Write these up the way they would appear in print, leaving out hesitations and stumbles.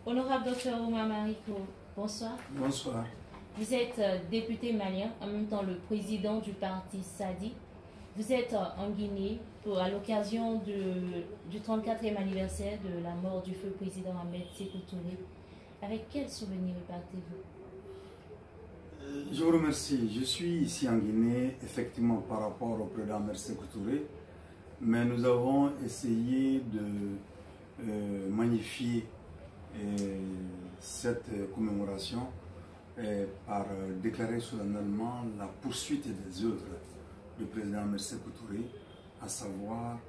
Honorable Dr Oumar Mariko, bonsoir. Bonsoir. Vous êtes député malien, en même temps le président du parti SADI. Vous êtes en Guinée à l'occasion du 34e anniversaire de la mort du feu président Ahmed Sékou Touré. Avec quel souvenir repartez-vous? Je vous remercie. Je suis ici en Guinée, effectivement, par rapport au président Ahmed Sékou Touré, mais nous avons essayé de magnifier cette commémoration par déclarer solennellement la poursuite des œuvres du président Ahmed Sékou Touré, à savoir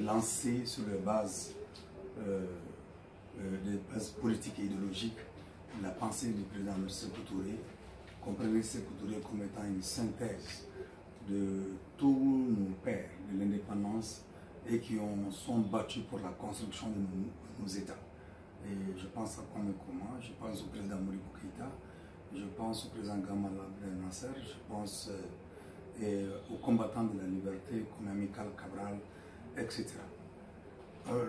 lancer sur les bases politiques et idéologiques la pensée du président Ahmed Sékou Touré. Comprenez Sékou Touré comme étant une synthèse de tous nos pères de l'indépendance et qui sont battus pour la construction de nos États. Et je pense à Kwame Nkrumah, je pense au président Modibo Keïta, je pense au président Gamal Abdel Nasser, je pense aux combattants de la liberté comme Amilcar Cabral, etc.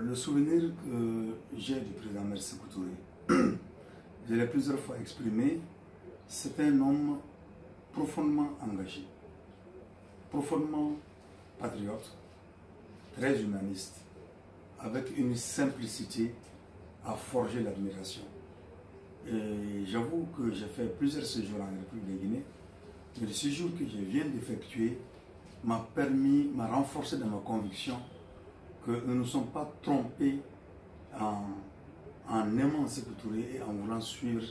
Le souvenir que j'ai du président Ahmed Sékou Touré, je l'ai plusieurs fois exprimé, c'est un homme profondément engagé, profondément patriote, très humaniste, avec une simplicité à forger l'admiration. Et j'avoue que j'ai fait plusieurs séjours en République de Guinée, mais le séjour que je viens d'effectuer m'a renforcé dans ma conviction que nous ne sommes pas trompés en aimant Sékou Touré et en voulant suivre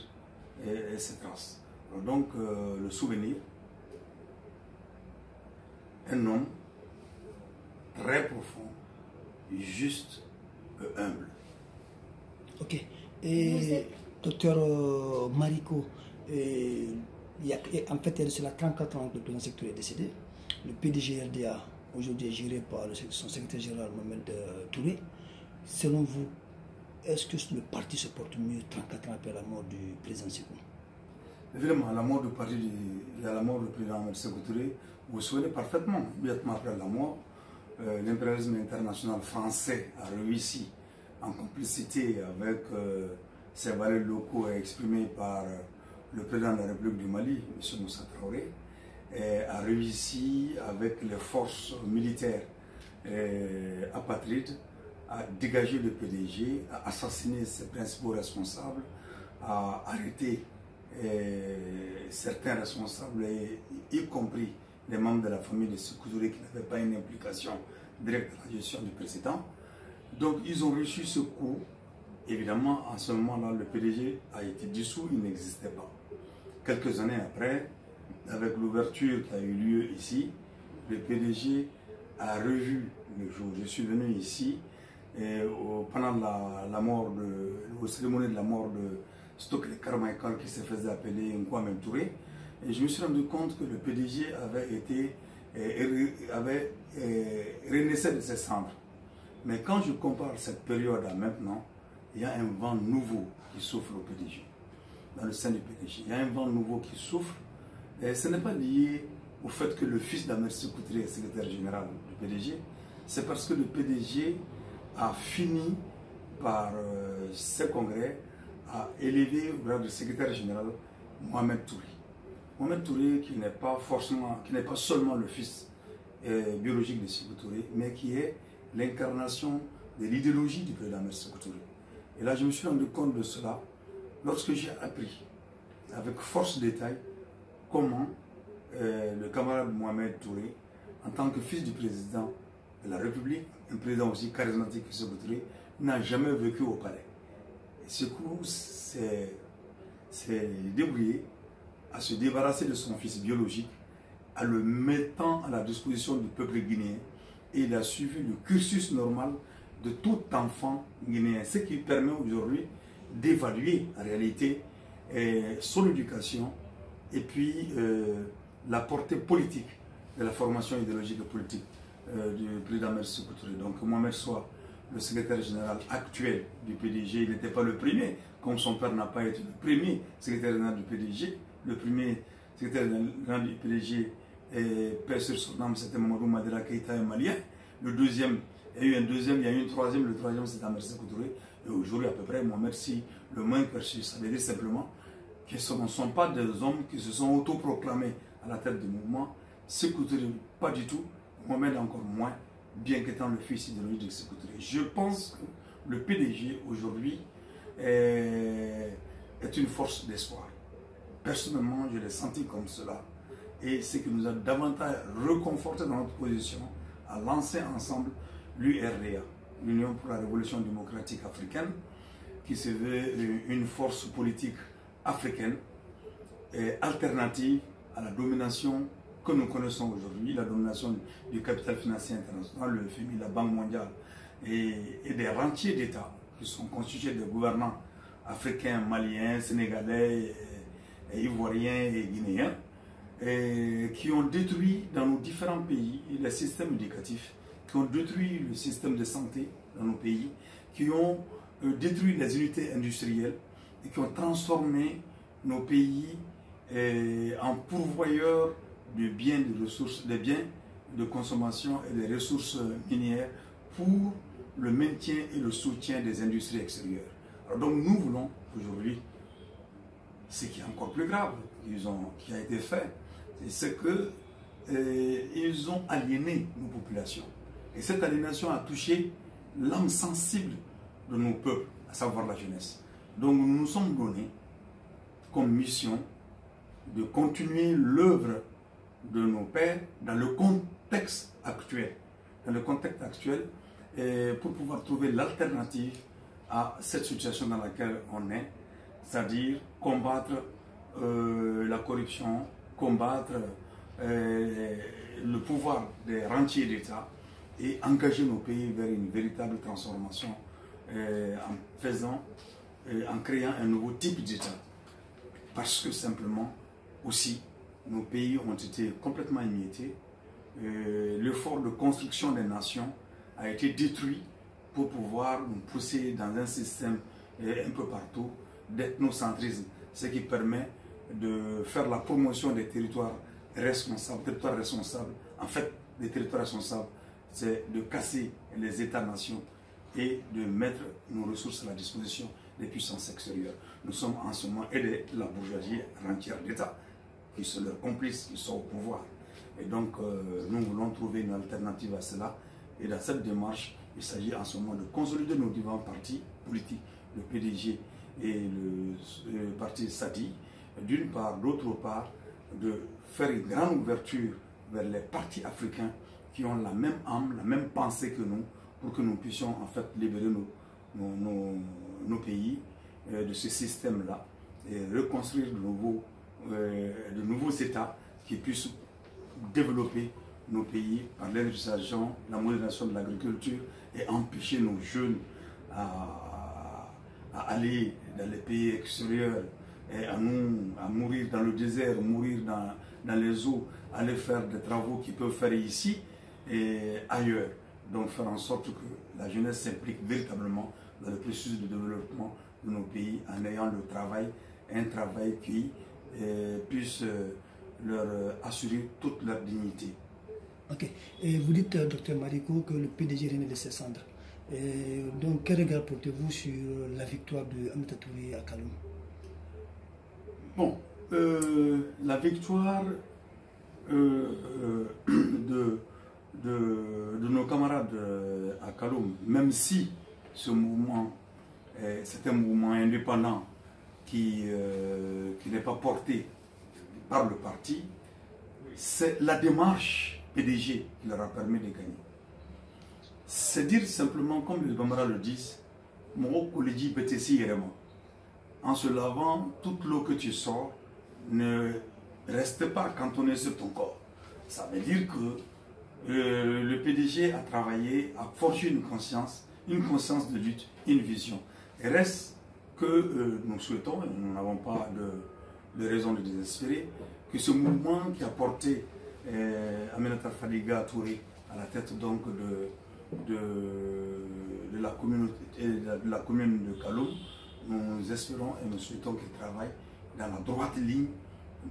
ses traces. Donc le souvenir, un homme très profond, juste et humble. Ok. Et docteur Mariko, en fait, c'est la 34 ans que le président Sékou Touré est décédé. Le PDG RDA, aujourd'hui est géré par son secrétaire général Mohamed Touré. Selon vous, est-ce que le parti se porte mieux 34 ans après la mort du président Sékou? Évidemment, à la mort du président Ahmed Sékou Touré, vous vous souvenez parfaitement, immédiatement après la mort, l'impérialisme international français a réussi, en complicité avec ses valeurs locaux exprimées par le président de la République du Mali, M. Moussa Traoré, a réussi avec les forces militaires apatrides à dégager le PDG, à assassiner ses principaux responsables, à arrêter certains responsables, y compris les membres de la famille de Sékou Touré qui n'avaient pas une implication directe dans la gestion du président. Donc ils ont reçu ce coup. Évidemment, en ce moment-là, le PDG a été dissous, il n'existait pas. Quelques années après, avec l'ouverture qui a eu lieu ici, le PDG a revu le jour. Je suis venu ici pendant la cérémonie de la mort de Stokely Carmichael qui se faisait appeler Nkwame Touré. Et je me suis rendu compte que le PDG avait renaissé de ses cendres. Mais quand je compare cette période à maintenant, il y a un vent nouveau qui souffle au PDG, dans le sein du PDG. Il y a un vent nouveau qui souffle. Et ce n'est pas lié au fait que le fils d'Ahmed Sékou Touré est secrétaire général du PDG. C'est parce que le PDG a fini par ses congrès à élever au grade de secrétaire général Mohamed Touré. Mohamed Touré qui n'est pas seulement le fils biologique de Sékou Touré, mais qui est l'incarnation de l'idéologie du président Ahmed Sékou Touré. Et là, je me suis rendu compte de cela lorsque j'ai appris, avec force de détail, comment le camarade Mohamed Touré, en tant que fils du président de la République, un président aussi charismatique que Sékou Touré, n'a jamais vécu au palais. Et Sékou s'est débrouillé à se débarrasser de son fils biologique, en le mettant à la disposition du peuple guinéen, et il a suivi le cursus normal de tout enfant guinéen, ce qui permet aujourd'hui d'évaluer en réalité son éducation et puis la portée politique de la formation idéologique et politique du président Ahmed Sékou Touré. Donc Mohamed soit le secrétaire général actuel du PDG, il n'était pas le premier, comme son père n'a pas été le premier secrétaire général du PDG. Le premier secrétaire général du PDG, paix sur son âme, c'était Mamadou Madela Keïta, un Malien. Le deuxième Il y a eu un deuxième, il y a eu un troisième, le troisième c'est Ahmed Sékou Touré. Et aujourd'hui, à peu près, Mohamed Sy, le moins perçu. Ça veut dire simplement que ce ne sont pas des hommes qui se sont autoproclamés à la tête du mouvement. Sékou Touré, pas du tout. Mohamed encore moins, bien qu'étant le fils idéologique de Sékou Touré. Je pense que le PDG aujourd'hui est une force d'espoir. Personnellement, je l'ai senti comme cela. Et c'est qui nous a davantage reconforté dans notre position à lancer ensemble l'URDA, l'Union pour la Révolution démocratique africaine, qui se veut une force politique africaine et alternative à la domination que nous connaissons aujourd'hui, la domination du capital financier international, le FMI, la Banque mondiale et des rentiers d'État qui sont constitués de gouvernants africains, maliens, sénégalais, ivoiriens et guinéens, et qui ont détruit dans nos différents pays les systèmes éducatifs, qui ont détruit le système de santé dans nos pays, qui ont détruit les unités industrielles et qui ont transformé nos pays en pourvoyeurs de biens, de ressources, des biens de consommation et des ressources minières pour le maintien et le soutien des industries extérieures. Alors donc nous voulons aujourd'hui, ce qui est encore plus grave, qui a été fait, c'est qu'ils ont aliéné nos populations. Et cette aliénation a touché l'âme sensible de nos peuples, à savoir la jeunesse. Donc nous nous sommes donnés comme mission de continuer l'œuvre de nos pères dans le contexte actuel. Dans le contexte actuel, pour pouvoir trouver l'alternative à cette situation dans laquelle on est, c'est-à-dire combattre la corruption, combattre le pouvoir des rentiers d'État et engager nos pays vers une véritable transformation en créant un nouveau type d'État. Parce que simplement, aussi, nos pays ont été complètement émiettés. L'effort de construction des nations a été détruit pour pouvoir nous pousser dans un système un peu partout d'ethnocentrisme, ce qui permet de faire la promotion des territoires responsables. En fait, les territoires responsables, c'est de casser les États-nations et de mettre nos ressources à la disposition des puissances extérieures. Nous sommes en ce moment aidés de la bourgeoisie rentière d'État, qui sont leurs complices, qui sont au pouvoir. Et donc, nous voulons trouver une alternative à cela. Et dans cette démarche, il s'agit en ce moment de consolider nos différents partis politiques, le PDG et le parti SADI, d'une part, d'autre part, de faire une grande ouverture vers les partis africains qui ont la même âme, la même pensée que nous, pour que nous puissions en fait libérer nos pays de ce système-là et reconstruire de nouveaux États qui puissent développer nos pays par l'industrialisation, la modernisation de l'agriculture et empêcher nos jeunes à aller dans les pays extérieurs et à mourir dans le désert, mourir dans les eaux, aller faire des travaux qu'ils peuvent faire ici et ailleurs. Donc faire en sorte que la jeunesse s'implique véritablement dans le processus de développement de nos pays en ayant le travail, un travail qui puisse leur assurer toute leur dignité. Ok. Et vous dites, Dr Mariko, que le PDG renaît de ses cendres. Donc, quel regard portez-vous sur la victoire de Aminata Touré à Kaloum? Bon, la victoire de nos camarades à Kaloum, même si ce mouvement, c'est un mouvement indépendant qui n'est pas porté par le parti, c'est la démarche PDG qui leur a permis de gagner. C'est dire simplement, comme les camarades le disent, en se lavant, toute l'eau que tu sors ne reste pas cantonnée sur ton corps. Ça veut dire que le PDG a travaillé, a forgé une conscience de lutte, une vision. Il reste que nous souhaitons, et nous n'avons pas de raison de désespérer, que ce mouvement qui a porté Aminata Fadiga Touré à la tête donc de la commune de Kaloum, nous espérons et nous souhaitons qu'il travaille dans la droite ligne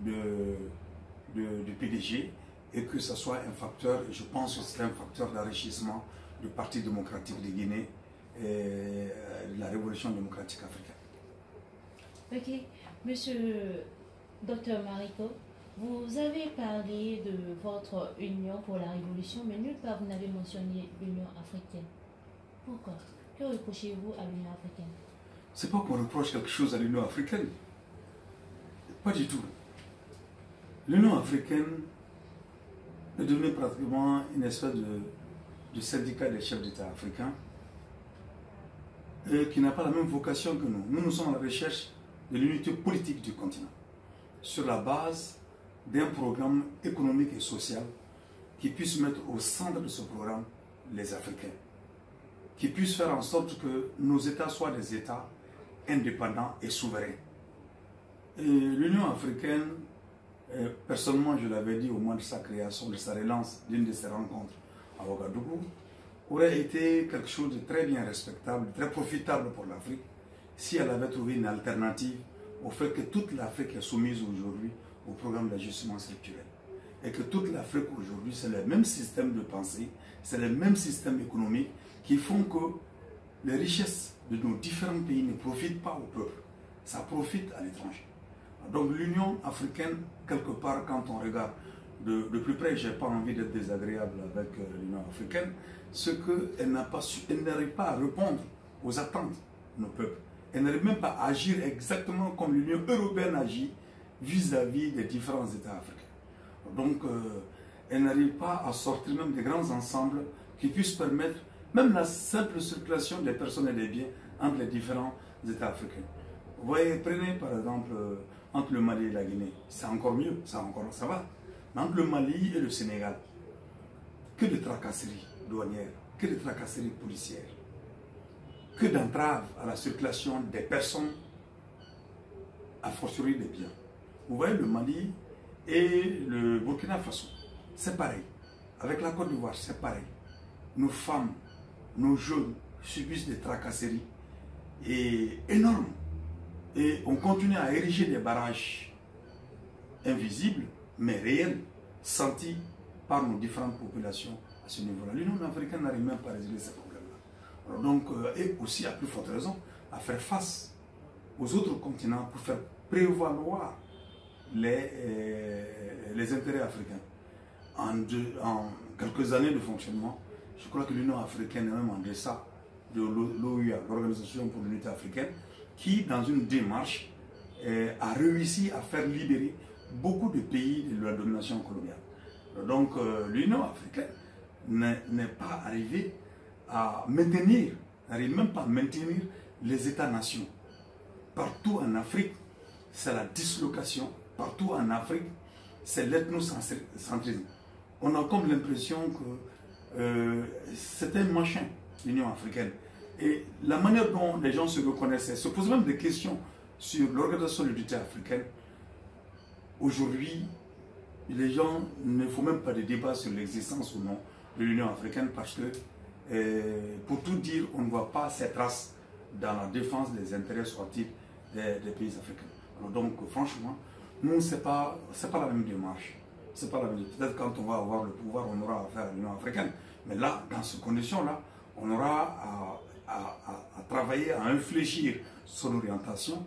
du PDG et que ce soit un facteur, et je pense que c'est un facteur d'enrichissement du Parti démocratique de Guinée et de la Révolution démocratique africaine. Ok, monsieur Dr Mariko, vous avez parlé de votre union pour la révolution, mais nulle part vous n'avez mentionné l'Union africaine. Pourquoi? Que reprochez-vous à l'Union africaine? C'est pas qu'on reproche quelque chose à l'Union africaine. Pas du tout. L'Union africaine est devenue pratiquement une espèce de syndicat des chefs d'État africains et qui n'a pas la même vocation que nous. Nous sommes à la recherche de l'unité politique du continent sur la base d'un programme économique et social qui puisse mettre au centre de ce programme les Africains, qui puisse faire en sorte que nos États soient des États indépendants et souverains. Et l'Union africaine, personnellement, je l'avais dit au moment de sa création, de sa relance, d'une de ses rencontres à Ouagadougou, aurait été quelque chose de très bien respectable, très profitable pour l'Afrique, si elle avait trouvé une alternative au fait que toute l'Afrique est soumise aujourd'hui au programme d'ajustement structurel. Et que toute l'Afrique aujourd'hui, c'est le même système de pensée, c'est le même système économique qui font que les richesses de nos différents pays ne profitent pas au peuple, ça profite à l'étranger. Donc l'Union africaine, quelque part, quand on regarde de plus près, je n'ai pas envie d'être désagréable avec l'Union africaine, c'est qu'elle n'arrive pas à répondre aux attentes de nos peuples. Elle n'arrive même pas à agir exactement comme l'Union européenne agit vis-à-vis des différents États africains. Donc, elle n'arrive pas à sortir même des grands ensembles qui puissent permettre même la simple circulation des personnes et des biens entre les différents États africains. Vous voyez, prenez par exemple entre le Mali et la Guinée, c'est encore mieux, ça va. Mais entre le Mali et le Sénégal, que de tracasseries douanières, que de tracasseries policières, que d'entraves à la circulation des personnes, a fortiori des biens. Vous voyez, le Mali et le Burkina Faso, c'est pareil. Avec la Côte d'Ivoire, c'est pareil. Nos femmes, nos jeunes subissent des tracasseries énormes. Et on continue à ériger des barrages invisibles, mais réels, sentis par nos différentes populations à ce niveau-là. L'Union africaine n'arrive même pas à résoudre ces problèmes-là. Donc, et aussi, à plus forte raison, à faire face aux autres continents pour faire prévaloir les intérêts africains. En quelques années de fonctionnement, je crois que l'Union africaine est même en deçà de l'OUA, l'Organisation pour l'Unité africaine, qui, dans une démarche, a réussi à faire libérer beaucoup de pays de la domination coloniale. Donc, l'Union africaine n'est pas arrivée à maintenir, n'arrive même pas à maintenir les États-nations. Partout en Afrique, c'est la dislocation. Partout en Afrique, c'est l'ethnocentrisme. On a comme l'impression que c'est un machin, l'Union africaine. Et la manière dont les gens se reconnaissaient, se posent même des questions sur l'Organisation de l'Unité africaine. Aujourd'hui, les gens ne font même pas de débat sur l'existence ou non de l'Union africaine parce que, pour tout dire, on ne voit pas ces traces dans la défense des intérêts sortis des pays africains. Alors donc, franchement, nous, ce n'est pas la même démarche. C'est pas la même. Peut-être quand on va avoir le pouvoir, on aura affaire à l'Union africaine. Mais là, dans ces conditions-là, on aura à travailler, à infléchir son orientation,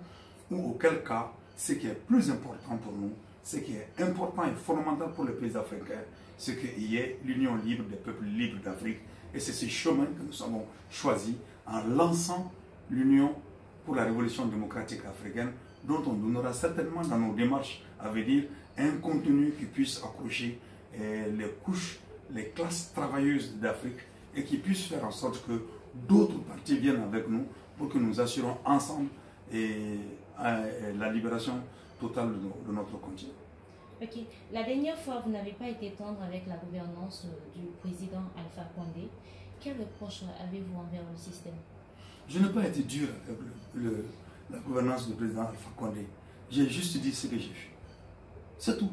ou auquel cas, ce qui est plus important pour nous, ce qui est important et fondamental pour les pays africains, c'est qu'il y ait l'union libre des peuples libres d'Afrique. Et c'est ce chemin que nous avons choisi en lançant l'Union pour la révolution démocratique africaine, dont on donnera certainement dans nos démarches à venir un contenu qui puisse accrocher les couches, les classes travailleuses d'Afrique et qui puisse faire en sorte que d'autres partis viennent avec nous pour que nous assurons ensemble la libération totale de notre continent. Ok. La dernière fois, vous n'avez pas été tendre avec la gouvernance du président Alpha Condé. Quel reproche avez-vous envers le système? Je n'ai pas été dur avec la gouvernance du président Alpha Condé. J'ai juste dit ce que j'ai vu. C'est tout.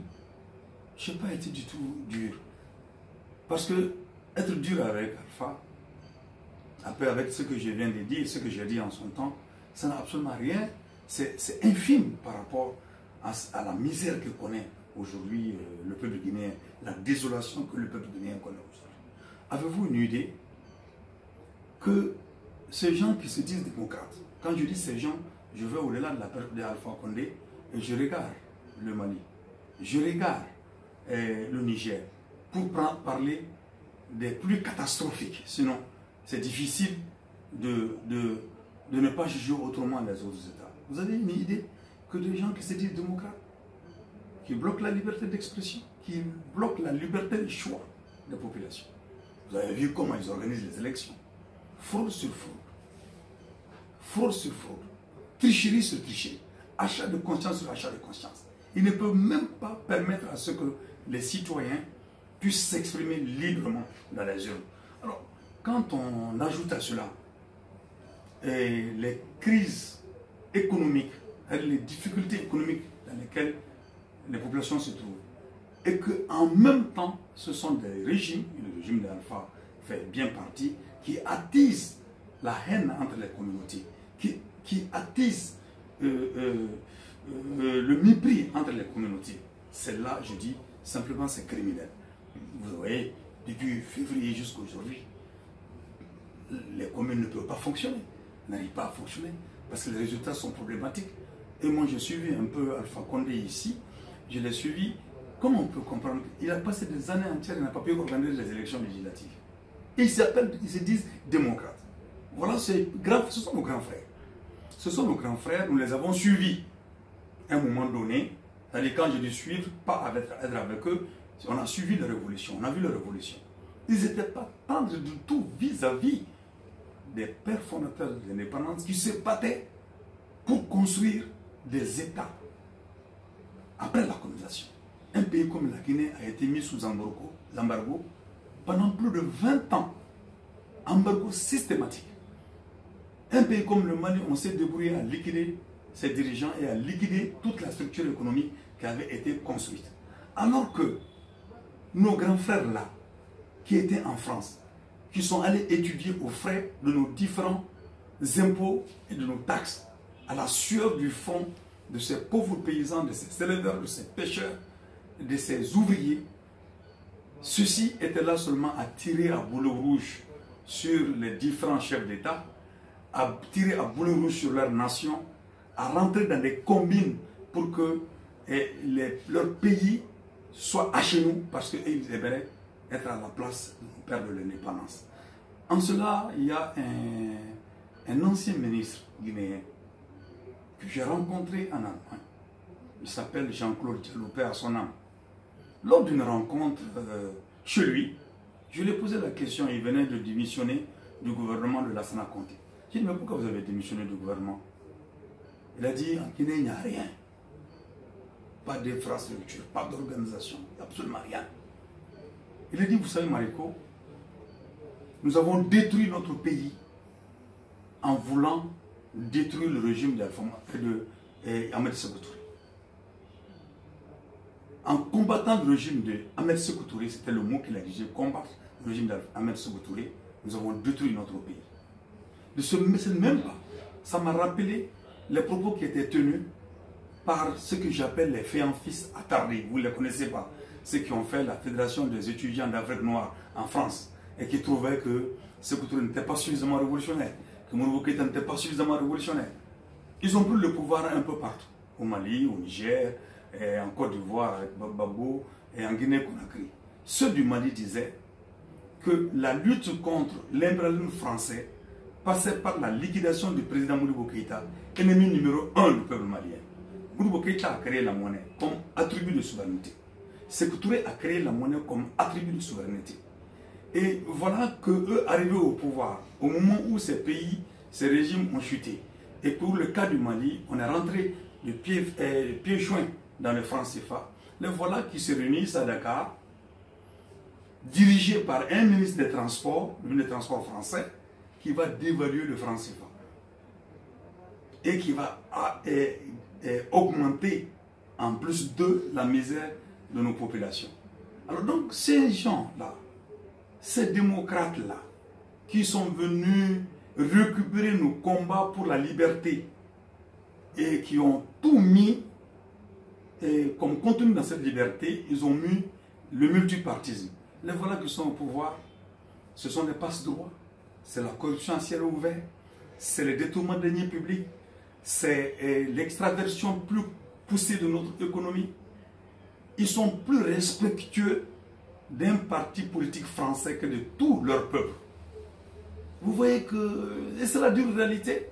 Je n'ai pas été du tout dur. Parce que être dur avec Alpha, après avec ce que je viens de dire, ce que j'ai dit en son temps, ça n'a absolument rien. C'est infime par rapport à la misère que connaît aujourd'hui le peuple guinéen, la désolation que le peuple guinéen connaît aujourd'hui. Avez-vous une idée que ces gens qui se disent démocrates, quand je dis ces gens, je vais au-delà de la période d'Alpha Condé et je regarde le Mali, je regarde le Niger, pour parler des plus catastrophiques. Sinon, c'est difficile de ne pas juger autrement les autres États. Vous avez une idée que des gens qui se disent démocrates, qui bloquent la liberté d'expression, qui bloquent la liberté de choix des populations. Vous avez vu comment ils organisent les élections. Fraude sur fraude. Fraude sur fraude. Tricherie sur tricherie. Achat de conscience sur achat de conscience. Ils ne peuvent même pas permettre à ce que les citoyens puissent s'exprimer librement dans les urnes. Alors, quand on ajoute à cela les crises économiques, les difficultés économiques dans lesquelles les populations se trouvent, et qu'en même temps, ce sont des régimes, le régime d'Alpha fait bien partie, qui attisent la haine entre les communautés, qui attisent le mépris entre les communautés. C'est là, je dis, simplement c'est criminel. Vous voyez, depuis février jusqu'à aujourd'hui, les communes ne peuvent pas fonctionner, n'arrivent pas à fonctionner, parce que les résultats sont problématiques. Et moi, j'ai suivi un peu Alpha Condé ici, je l'ai suivi. Comment on peut comprendre? Il a passé des années entières, il n'a pas pu organiser les élections législatives. Et ils se disent démocrates. Voilà, c'est grave, ce sont nos grands frères. Ce sont nos grands frères, nous les avons suivis à un moment donné. C'est-à-dire, quand je dis suivre, pas être avec eux, on a suivi la révolution, on a vu la révolution. Ils n'étaient pas tendres du tout vis-à-vis des pères fondateurs de l'indépendance qui se battaient pour construire des États après la colonisation. Un pays comme la Guinée a été mis sous embargo pendant plus de 20 ans. Embargo systématique. Un pays comme le Mali, on s'est débrouillé à liquider ses dirigeants et à liquider toute la structure économique qui avait été construite. Alors que nos grands frères là, qui étaient en France, qui sont allés étudier aux frais de nos différents impôts et de nos taxes, à la sueur du front de ces pauvres paysans, de ces éleveurs, de ces pêcheurs, de ces ouvriers, ceux-ci étaient là seulement à tirer à boulet rouge sur les différents chefs d'État, à tirer à boulet rouge sur leur nation, à rentrer dans des combines pour que leur pays soit à chez nous, parce qu'ils aimeraient être à la place de nos pères de l'indépendance. En cela, il y a un ancien ministre guinéen que j'ai rencontré en Allemagne. Il s'appelle Jean-Claude Diallo, paix à son âme. Lors d'une rencontre chez lui, je lui ai posé la question, il venait de démissionner du gouvernement de Lassana Conté. J'ai dit, mais pourquoi vous avez démissionné du gouvernement? Il a dit, en Guinée, il n'y a rien. Pas d'infrastructure, pas d'organisation, absolument rien. Il a dit, vous savez, Mariko, nous avons détruit notre pays en voulant détruire le régime d'Ahmed Sékou Touré. En combattant le régime d'Ahmed Sékou Touré, c'était le mot qu'il a dit, combattre le régime d'Ahmed Sékou Touré, nous avons détruit notre pays. De ce même pas, ça m'a rappelé les propos qui étaient tenus par ce que j'appelle les féanfils attardés. Vous ne les connaissez pas. Ceux qui ont fait la Fédération des étudiants d'Afrique noire en France et qui trouvaient que Sékou Touré n'était pas suffisamment révolutionnaire, que Modibo Keïta n'était pas suffisamment révolutionnaire. Ils ont pris le pouvoir un peu partout. Au Mali, au Niger, et en Côte d'Ivoire avec Bababo et en Guinée-Conakry. Ceux du Mali disaient que la lutte contre l'impérialisme français passait par la liquidation du président Modibo Keïta, ennemi numéro 1 du peuple malien. Modibo Keïta a créé la monnaie comme attribut de souveraineté. Sékou Touré a créé la monnaie comme attribut de souveraineté. Et voilà qu'eux, arrivés au pouvoir, au moment où ces pays, ces régimes ont chuté, et pour le cas du Mali, on est rentré de pieds joints dans le franc CFA, les voilà qui se réunissent à Dakar, dirigés par un ministre des Transports, le ministre des Transports français, qui va dévaluer le franc CFA et qui va augmenter en plus de la misère de nos populations. Alors donc ces gens-là, ces démocrates-là, qui sont venus récupérer nos combats pour la liberté et qui ont tout mis comme contenu dans cette liberté, ils ont mis le multipartisme. Les voilà qui sont au pouvoir, ce sont des passe-droits, c'est la corruption à ciel ouvert, c'est le détournement de deniers publics, c'est l'extraversion plus poussée de notre économie. Ils sont plus respectueux d'un parti politique français que de tout leur peuple. Vous voyez que c'est la dure réalité.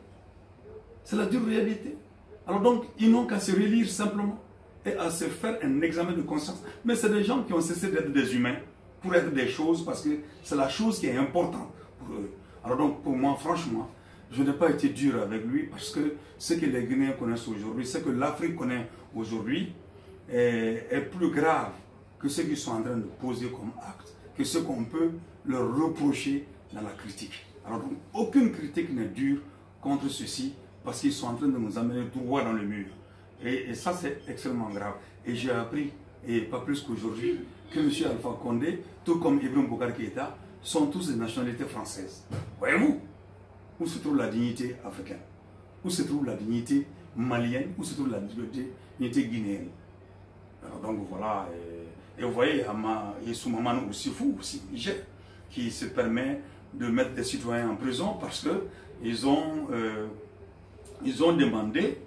C'est la dure réalité. Alors donc, ils n'ont qu'à se relire simplement et à se faire un examen de conscience. Mais c'est des gens qui ont cessé d'être des humains pour être des choses, parce que c'est la chose qui est importante pour eux. Alors donc, pour moi, franchement, je n'ai pas été dur avec lui, parce que ce que les Guinéens connaissent aujourd'hui, ce que l'Afrique connaît aujourd'hui, est plus grave que ce qu'ils sont en train de poser comme acte, que ce qu'on peut leur reprocher dans la critique. Alors donc, aucune critique n'est dure contre ceci, parce qu'ils sont en train de nous amener droit dans le mur. Et ça, c'est extrêmement grave. Et j'ai appris, et pas plus qu'aujourd'hui, que M. Alpha Condé, tout comme Ibrahim Boubacar Keïta, sont tous des nationalités françaises. Voyez-vous, où se trouve la dignité africaine? Où se trouve la dignité malienne? Où se trouve la dignité guinéenne? Alors donc voilà, et vous voyez, il y a Soumamano aussi fou, aussi Niger, qui se permet de mettre des citoyens en prison parce qu'ils ont demandé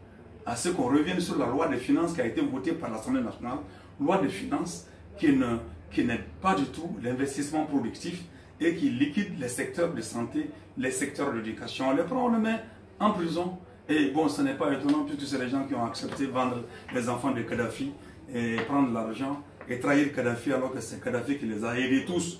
à ce qu'on revienne sur la loi des finances qui a été votée par l'Assemblée nationale, loi des finances qui n'est pas du tout l'investissement productif et qui liquide les secteurs de santé, les secteurs d'éducation. On les prend, on les met en prison. Et bon, ce n'est pas étonnant puisque c'est les gens qui ont accepté de vendre les enfants de Kadhafi et prendre l'argent et trahir Kadhafi alors que c'est Kadhafi qui les a aidés tous.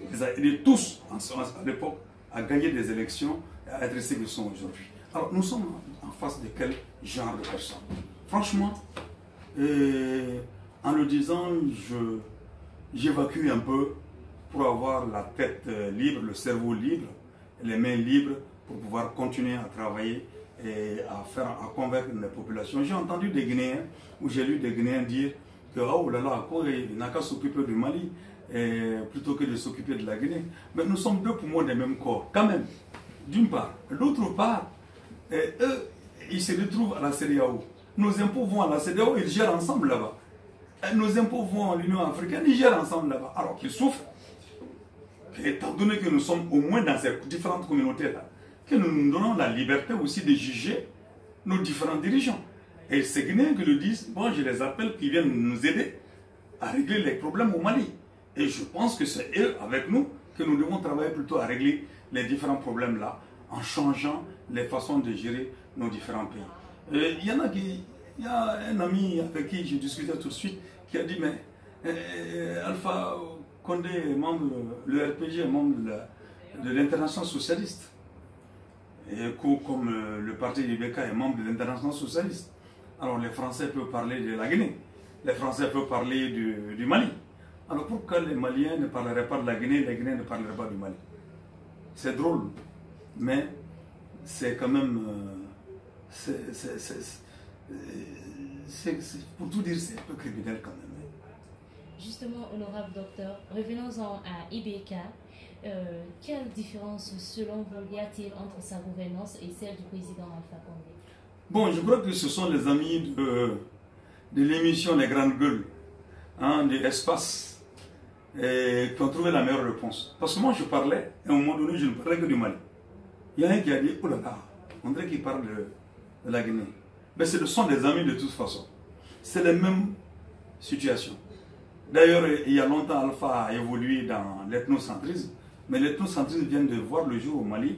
Il les a aidés tous à l'époque à gagner des élections et à être ce qu'ils sont aujourd'hui. Alors nous sommes en face de quel genre de personnes? Franchement, en le disant, j'évacue un peu pour avoir la tête libre, le cerveau libre, les mains libres pour pouvoir continuer à travailler et à convaincre les populations. J'ai entendu des Guinéens, ou j'ai lu des Guinéens dire que oh là là, il n'a qu'à s'occuper du Mali plutôt que de s'occuper de la Guinée. Mais nous sommes deux poumons des mêmes corps, quand même, d'une part. D'autre part, eux, ils se retrouvent à la CEDEAO. Nos impôts vont à la CEDEAO, ils gèrent ensemble là-bas. Nos impôts vont à l'Union africaine, ils gèrent ensemble là-bas. Alors qu'ils souffrent. Étant donné que nous sommes au moins dans ces différentes communautés-là, que nous nous donnons la liberté aussi de juger nos différents dirigeants. Et ces Guinéens qui le disent, bon, je les appelle, qui viennent nous aider à régler les problèmes au Mali. Et je pense que c'est eux, avec nous, que nous devons travailler plutôt à régler les différents problèmes-là, en changeant les façons de gérer nos différents pays. Et il y a un ami avec qui j'ai discuté tout de suite, qui a dit, mais Alpha Condé est membre, le RPG est membre de l'Internationale socialiste. Et comme le parti IBK est membre de l'Internationale socialiste. Alors les Français peuvent parler de la Guinée, les Français peuvent parler du Mali. Alors pourquoi les Maliens ne parleraient pas de la Guinée, les Guinéens ne parleraient pas du Mali? C'est drôle, mais c'est quand même... pour tout dire, c'est un peu criminel quand même. Justement, honorable docteur, revenons-en à IBK. Quelle différence, selon vous, y a-t-il entre sa gouvernance et celle du président Alpha Condé? Bon, je crois que ce sont les amis de l'émission Les Grandes Gueules, de l'espace, qui ont trouvé la meilleure réponse. Parce que moi, je parlais, à un moment donné, je ne parlais que du Mali. Il y a un qui a dit, oh là là, on dirait qu'il parle de la Guinée. Mais ce sont des amis de toute façon. C'est la même situation. D'ailleurs, il y a longtemps, Alpha a évolué dans l'ethnocentrisme, mais l'ethnocentrisme vient de voir le jour au Mali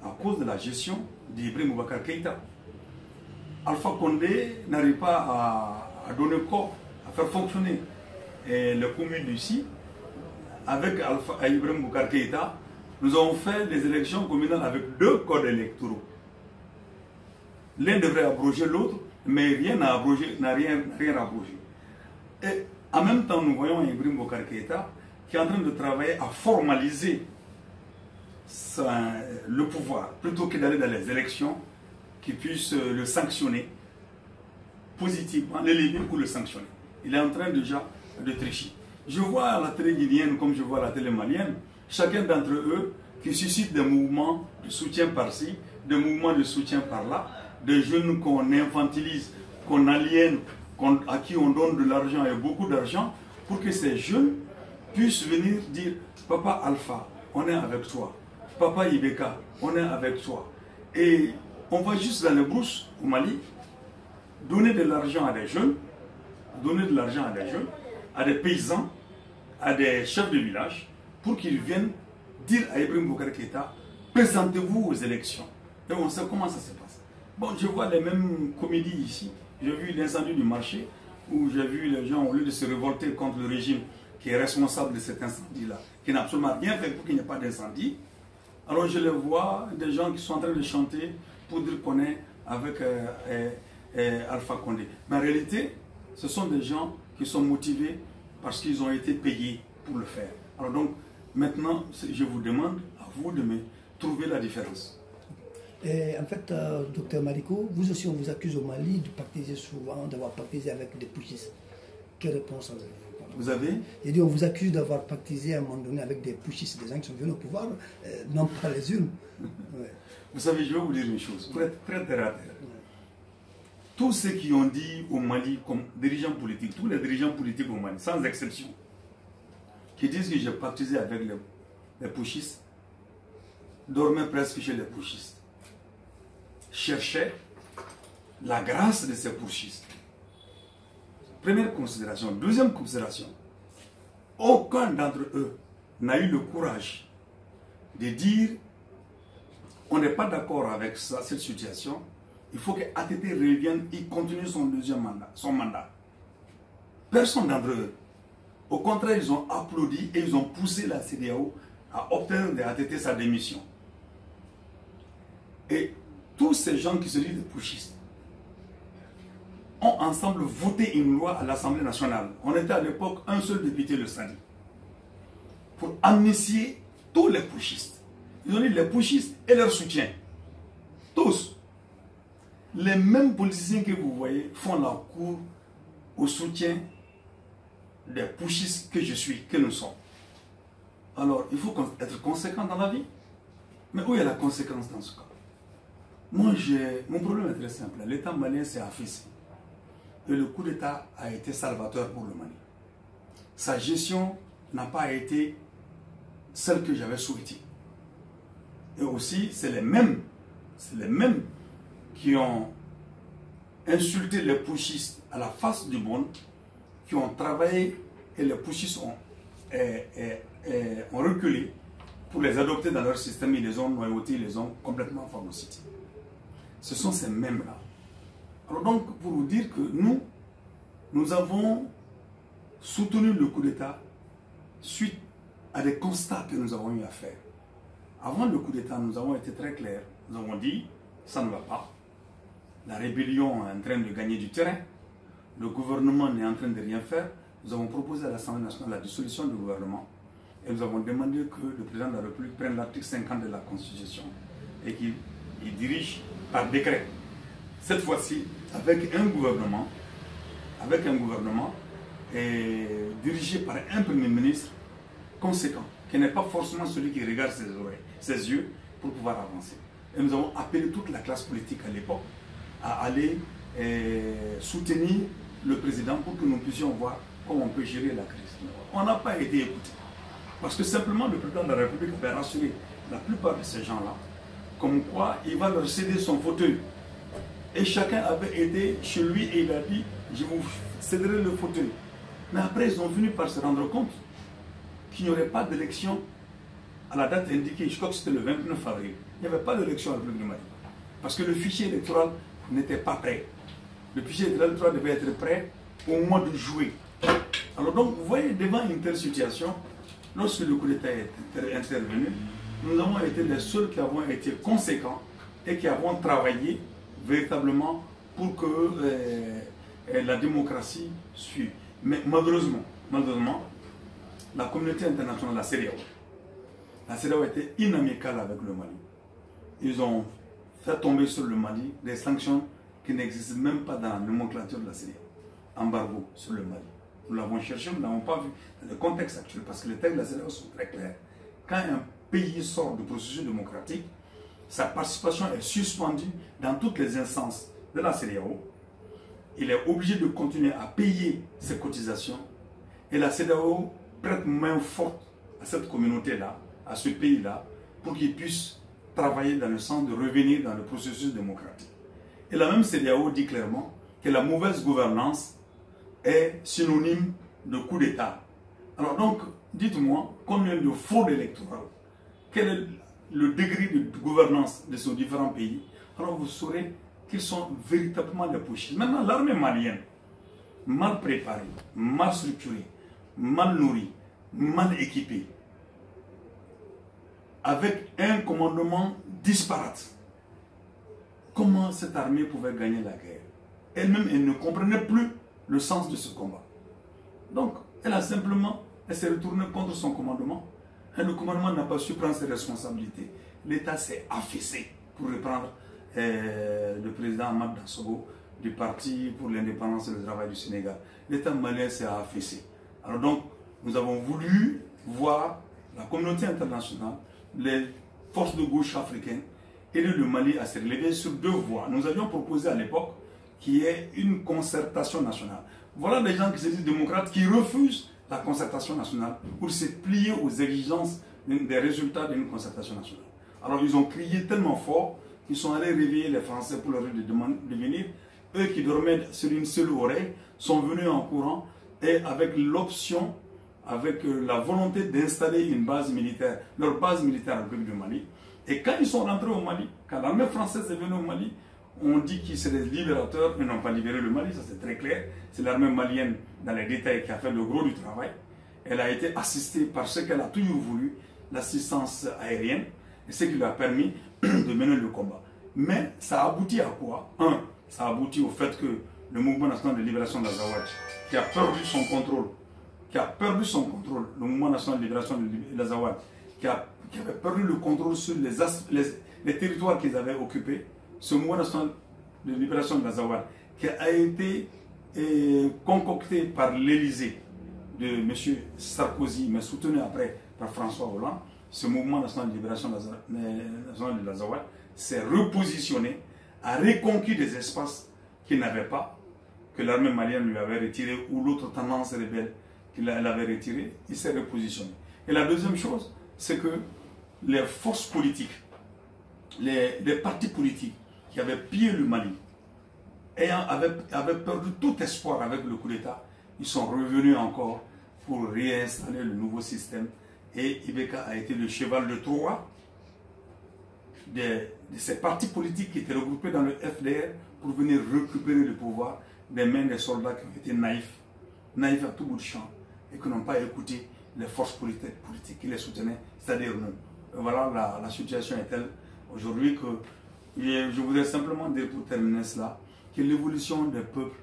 à cause de la gestion d'Ibrahim Boubacar Keïta. Alpha Condé n'arrive pas à donner corps, à faire fonctionner les communes ici. Avec Ibrahim Boubacar Keïta, nous avons fait des élections communales avec 2 codes électoraux. L'un devrait abroger l'autre, mais rien n'a rien abrogé. Et en même temps, nous voyons Ibrahim Boubacar Keïta qui est en train de travailler à formaliser le pouvoir, plutôt que d'aller dans les élections, qui puissent le sanctionner positivement, l'éliminer ou le sanctionner. Il est en train déjà de tricher. Je vois à la télé guinéenne comme je vois à la télé malienne, chacun d'entre eux qui suscite des mouvements de soutien par-ci, des mouvements de soutien par-là, des jeunes qu'on infantilise, qu'on aliène, à qui on donne de l'argent et beaucoup d'argent, pour que ces jeunes puissent venir dire, Papa Alpha, on est avec toi. Papa Ibeka, on est avec toi. Et on va juste dans les brousses au Mali, donner de l'argent à des jeunes, à des paysans, à des chefs de village, pour qu'ils viennent dire à Ibrahim Boubacar Keïta, présentez-vous aux élections. Et on sait comment ça se passe. Bon, je vois les mêmes comédies ici. J'ai vu l'incendie du marché, où j'ai vu les gens, au lieu de se révolter contre le régime qui est responsable de cet incendie-là, qui n'a absolument rien fait pour qu'il n'y ait pas d'incendie, alors je les vois, des gens qui sont en train de chanter pour dire qu'on est avec Alpha Condé. Mais en réalité, ce sont des gens qui sont motivés parce qu'ils ont été payés pour le faire. Alors donc, maintenant, je vous demande, à vous de me trouver la différence. Et en fait, docteur Mariko, vous aussi, on vous accuse au Mali de partager souvent, d'avoir partagé avec des putschistes. Quelle réponse avez-vous? Vous avez? J'ai dit, on vous accuse d'avoir partisé à un moment donné avec des putschistes, des gens qui sont venus au pouvoir, non pas les urnes. Ouais. Vous savez, je vais vous dire une chose, pour être très terre à terre. Tous ceux qui ont dit au Mali, comme dirigeants politiques, tous les dirigeants politiques au Mali, sans exception, qui disent que j'ai partisé avec les putschistes, dormaient presque chez les putschistes. Cherchaient la grâce de ces putschistes. Première considération. Deuxième considération, aucun d'entre eux n'a eu le courage de dire on n'est pas d'accord avec ça, cette situation, il faut que ATT revienne et continue son mandat. Personne d'entre eux. Au contraire, ils ont applaudi et ils ont poussé la CEDEAO à obtenir de ATT sa démission. Et tous ces gens qui se disent des putschistes ont ensemble voté une loi à l'Assemblée nationale. On était à l'époque un seul député, le Sadi, pour amnistier tous les putschistes. Ils ont dit les putschistes et leurs soutiens. Tous. Les mêmes politiciens que vous voyez font la cour au soutien des putschistes que je suis, que nous sommes. Alors, il faut être conséquent dans la vie. Mais où est la conséquence dans ce cas? Moi, mon problème est très simple. L'État malien s'est affaissé. Et le coup d'État a été salvateur pour le Mali. Sa gestion n'a pas été celle que j'avais souhaitée. Et aussi, c'est les mêmes qui ont insulté les putschistes à la face du monde, qui ont travaillé et les putschistes ont reculé pour les adopter dans leur système. Ils les ont noyautés, ils les ont complètement phagocytés. Ce sont ces mêmes-là. Alors donc, pour vous dire que nous avons soutenu le coup d'État suite à des constats que nous avons eu à faire. Avant le coup d'État, nous avons été très clairs. Nous avons dit, ça ne va pas. La rébellion est en train de gagner du terrain. Le gouvernement n'est en train de rien faire. Nous avons proposé à l'Assemblée nationale la dissolution du gouvernement. Et nous avons demandé que le président de la République prenne l'article 50 de la Constitution et qu'il dirige par décret. Cette fois-ci, avec un gouvernement dirigé par un Premier ministre conséquent, qui n'est pas forcément celui qui regarde ses yeux pour pouvoir avancer. Et nous avons appelé toute la classe politique à l'époque à aller soutenir le président pour que nous puissions voir comment on peut gérer la crise. On n'a pas été écoutés. Parce que simplement le président de la République avait rassuré la plupart de ces gens-là, comme quoi il va leur céder son fauteuil. Et chacun avait été chez lui et il a dit, je vous céderai le fauteuil. Mais après, ils ont fini par se rendre compte qu'il n'y aurait pas d'élection à la date indiquée. Je crois que c'était le 29 avril. Il n'y avait pas d'élection à la République du Mali. Parce que le fichier électoral n'était pas prêt. Le fichier électoral devait être prêt au mois de juillet. Alors donc, vous voyez, devant une telle situation, lorsque le coup d'État est intervenu, nous avons été les seuls qui avons été conséquents et qui avons travaillé véritablement pour que la démocratie suive. Mais malheureusement, la communauté internationale, la CEDEAO était inamicale avec le Mali. Ils ont fait tomber sur le Mali des sanctions qui n'existent même pas dans la nomenclature de la CEDEAO. Embargo sur le Mali. Nous l'avons cherché, nous ne l'avons pas vu dans le contexte actuel, parce que les textes de la CEDEAO sont très clairs. Quand un pays sort du processus démocratique, sa participation est suspendue dans toutes les instances de la CEDEAO. Il est obligé de continuer à payer ses cotisations. Et la CEDEAO prête main forte à cette communauté-là, à ce pays-là, pour qu'ils puissent travailler dans le sens de revenir dans le processus démocratique. Et la même CEDEAO dit clairement que la mauvaise gouvernance est synonyme de coup d'État. Alors donc, dites-moi, combien de fraude électorale, quel est le degré de gouvernance de ces différents pays, alors vous saurez qu'ils sont véritablement des pochistes. Maintenant, l'armée malienne, mal préparée, mal structurée, mal nourrie, mal équipée, avec un commandement disparate, comment cette armée pouvait gagner la guerre? Elle-même, elle ne comprenait plus le sens de ce combat. Donc, elle s'est retournée contre son commandement. Et le commandement n'a pas su prendre ses responsabilités. L'État s'est affaissé, pour reprendre le président Ahmad Dassogo du Parti pour l'indépendance et le travail du Sénégal. L'État malien s'est affaissé. Alors donc, nous avons voulu voir la communauté internationale, les forces de gauche africaines, aider le Mali à se relever sur deux voies. Nous avions proposé à l'époque qu'il y ait une concertation nationale. Voilà des gens qui se disent démocrates, qui refusent la concertation nationale pour se plier aux exigences des résultats d'une concertation nationale. Alors ils ont crié tellement fort qu'ils sont allés réveiller les Français pour leur demander de venir. Eux qui dormaient sur une seule oreille sont venus en courant et avec l'option, avec la volonté d'installer une base militaire, leur base militaire en République du Mali. Et quand ils sont rentrés au Mali, quand l'armée française est venue au Mali, on dit qu'ils sont des libérateurs, ils n'ont pas libéré le Mali, ça c'est très clair. C'est l'armée malienne, dans les détails, qui a fait le gros du travail. Elle a été assistée par ce qu'elle a toujours voulu, l'assistance aérienne, et ce qui lui a permis de mener le combat. Mais ça aboutit à quoi? Ça aboutit au fait que le mouvement national de libération de l'Azawad, qui a perdu son contrôle, le mouvement national de libération de l'Azawad, qui avait perdu le contrôle sur les territoires qu'ils avaient occupés, ce mouvement national de libération de l'Azawad, qui a été concocté par l'Élysée de M. Sarkozy, mais soutenu après par François Hollande, ce mouvement national de libération de l'Azawad s'est repositionné, a reconquis des espaces qu'il n'avait pas, que l'armée malienne lui avait retiré, ou l'autre tendance rebelle qu'il avait retiré, il s'est repositionné. Et la deuxième chose, c'est que les forces politiques, les partis politiques qui avaient pillé le Mali, avaient perdu tout espoir avec le coup d'État, ils sont revenus encore pour réinstaller le nouveau système. Et Ibeka a été le cheval de Troie de ces partis politiques qui étaient regroupés dans le FDR pour venir récupérer le pouvoir des mains des soldats qui ont été naïfs à tout bout de champ et qui n'ont pas écouté les forces politiques qui les soutenaient, c'est-à-dire nous. Voilà, la situation est telle aujourd'hui que je voudrais simplement dire pour terminer cela, que l'évolution des peuples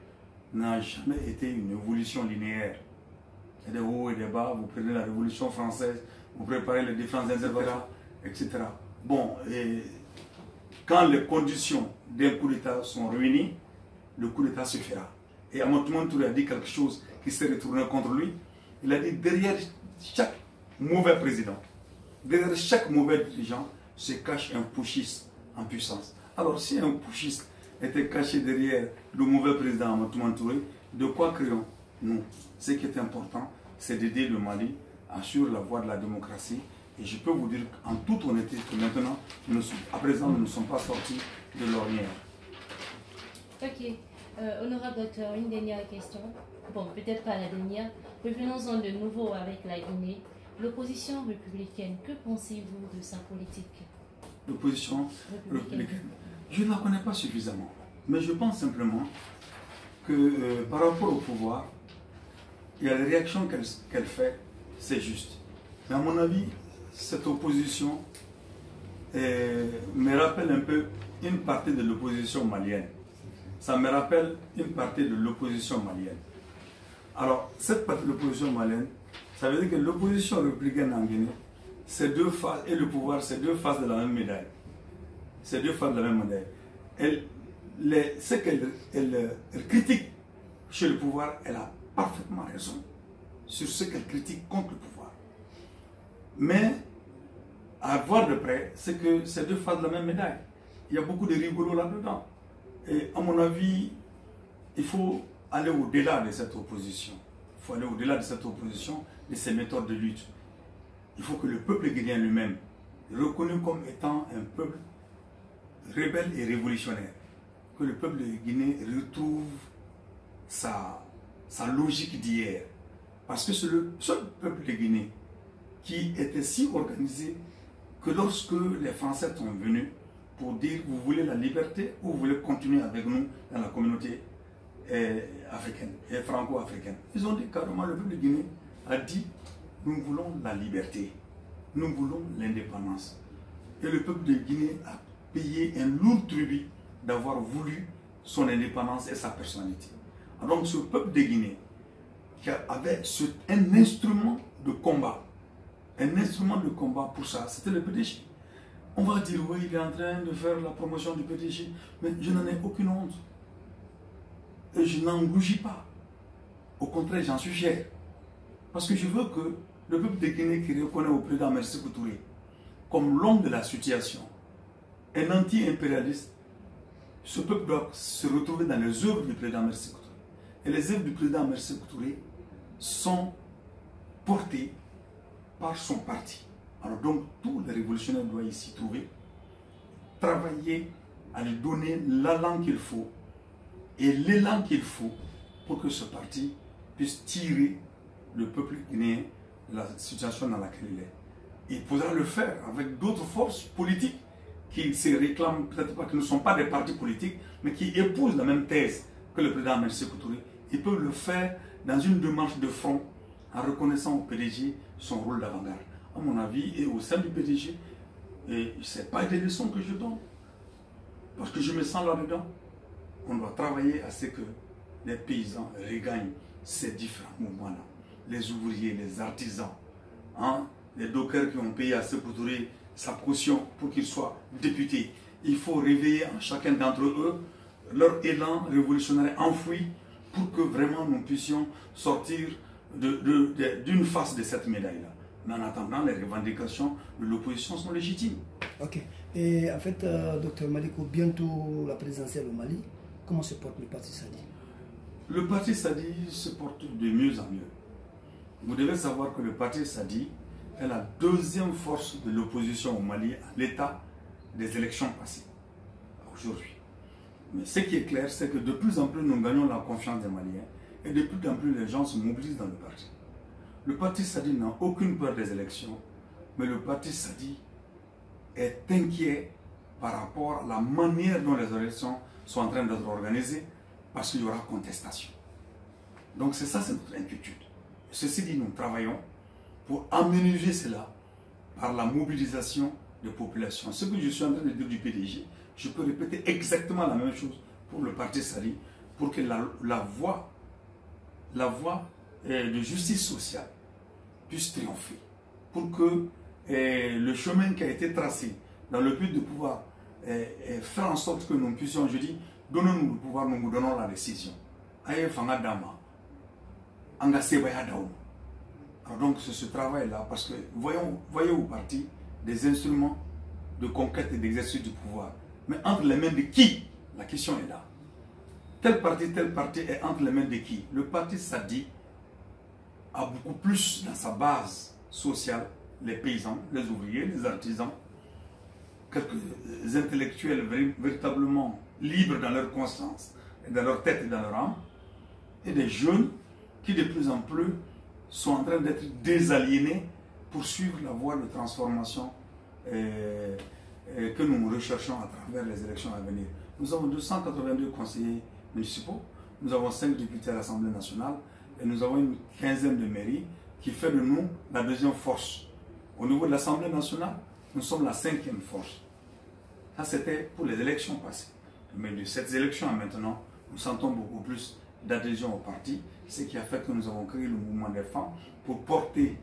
n'a jamais été une évolution linéaire. Il y a des hauts et des bas, vous prenez la Révolution française, vous préparez les différentes interventions, etc. Bon, et quand les conditions d'un coup d'État sont réunies, le coup d'État se fera. Et Amadou Touré a dit quelque chose qui s'est retourné contre lui. Il a dit derrière chaque mauvais président, derrière chaque mauvais dirigeant, se cache un putschiste en puissance. Alors si un putschiste était caché derrière le mauvais président Amadou Touré, de quoi créons-nous? Ce qui est important, c'est d'aider le Mali à suivre la voie de la démocratie. Et je peux vous dire en toute honnêteté que maintenant, à présent, nous ne sommes pas sortis de l'ornière. Ok. Honorable docteur, une dernière question. Bon, peut-être pas la dernière. Revenons-en de nouveau avec la Guinée. L'opposition républicaine, que pensez-vous de sa politique? L'opposition républicaine, je ne la connais pas suffisamment. Mais je pense simplement que par rapport au pouvoir, il y a les réactions qu'elle fait, c'est juste. Mais à mon avis, cette opposition me rappelle un peu une partie de l'opposition malienne. Ça me rappelle une partie de l'opposition malienne. Alors, cette partie de l'opposition malienne, ça veut dire que l'opposition républicaine en Guinée, c'est deux faces, et le pouvoir, c'est deux faces de la même médaille. C'est deux faces de la même médaille. Ce qu'elle critique chez le pouvoir, elle a parfaitement raison sur ce qu'elle critique contre le pouvoir. Mais, à voir de près, c'est que c'est deux faces de la même médaille. Il y a beaucoup de rigolos là-dedans. Et à mon avis, il faut aller au-delà de cette opposition. Il faut aller au-delà de cette opposition, de ces méthodes de lutte. Il faut que le peuple guinéen lui-même reconnu comme étant un peuple rebelle et révolutionnaire, que le peuple de Guinée retrouve sa logique d'hier. Parce que c'est le seul peuple de Guinée qui était si organisé que lorsque les Français sont venus pour dire vous voulez la liberté ou vous voulez continuer avec nous dans la communauté africaine et franco-africaine, ils ont dit carrément, le peuple de Guinée a dit nous voulons la liberté, nous voulons l'indépendance. Et le peuple de Guinée a payé un lourd tribut d'avoir voulu son indépendance et sa personnalité. Donc ce peuple de Guinée qui avait un instrument de combat, pour ça, c'était le PDG. On va dire oui, il est en train de faire la promotion du PDG, mais je n'en ai aucune honte. Et je n'en rougis pas. Au contraire, j'en suis fier. Parce que je veux que le peuple de Guinée qui reconnaît au président Mercy Sékou Touré comme l'homme de la situation, un anti-impérialiste, ce peuple doit se retrouver dans les œuvres du président Mercy Sékou Touré. Et les œuvres du président Mercy Sékou Touré sont portées par son parti. Alors donc, tous les révolutionnaires doivent ici trouver, travailler à lui donner l'allant qu'il faut et l'élan qu'il faut pour que ce parti puisse tirer le peuple guinéen de la situation dans laquelle il est. Il faudra le faire avec d'autres forces politiques qui se réclament, peut-être pas, qui ne sont pas des partis politiques, mais qui épousent la même thèse que le président Mercy Sékou Touré. Ils peuvent le faire dans une démarche de front en reconnaissant au PDG son rôle d'avant-garde. À mon avis, et au sein du PDG, ce n'est pas des leçons que je donne, parce que je me sens là-dedans. On doit travailler à ce que les paysans regagnent ces différents mouvements-là. Les ouvriers, les artisans, les dockers qui ont payé à Sékou Touré sa caution pour qu'il soit député. Il faut réveiller en chacun d'entre eux leur élan révolutionnaire enfoui pour que vraiment nous puissions sortir d'une face de cette médaille-là. Mais en attendant, les revendications de l'opposition sont légitimes. Ok. Et en fait, docteur Maliko, bientôt la présidentielle au Mali, comment se porte le parti Sadi? Le parti Sadi se porte de mieux en mieux. Vous devez savoir que le parti Sadi est la deuxième force de l'opposition au Mali à l'état des élections passées, aujourd'hui. Mais ce qui est clair, c'est que de plus en plus nous gagnons la confiance des Maliens et de plus en plus les gens se mobilisent dans le parti. Le parti Sadi n'a aucune peur des élections, mais le parti Sadi est inquiet par rapport à la manière dont les élections sont en train d'être organisées, parce qu'il y aura contestation. Donc c'est ça, c'est notre inquiétude. Ceci dit, nous travaillons pour aménager cela par la mobilisation des populations. Ce que je suis en train de dire du PDG, je peux répéter exactement la même chose pour le parti Sadi, pour que la voie de justice sociale puisse triompher, pour que le chemin qui a été tracé dans le but de pouvoir faire en sorte que nous puissions, je dis, donnons-nous le pouvoir, nous nous donnons la décision. Alors donc c'est ce travail-là, parce que voyez au parti des instruments de conquête et d'exercice du pouvoir. Mais entre les mains de qui? La question est là. Tel parti est entre les mains de qui? Le parti Sadi a beaucoup plus dans sa base sociale les paysans, les ouvriers, les artisans, quelques intellectuels véritablement libres dans leur conscience, dans leur tête et dans leur âme, et des jeunes qui de plus en plus sont en train d'être désaliénés pour suivre la voie de transformation que nous recherchons à travers les élections à venir. Nous avons 282 conseillers municipaux, nous avons 5 députés à l'Assemblée nationale et nous avons une quinzaine de mairies qui fait de nous la deuxième force. Au niveau de l'Assemblée nationale, nous sommes la 5e force. Ça, c'était pour les élections passées. Mais de ces élections à maintenant, nous sentons beaucoup plus d'adhésion au parti, ce qui a fait que nous avons créé le mouvement des femmes pour porter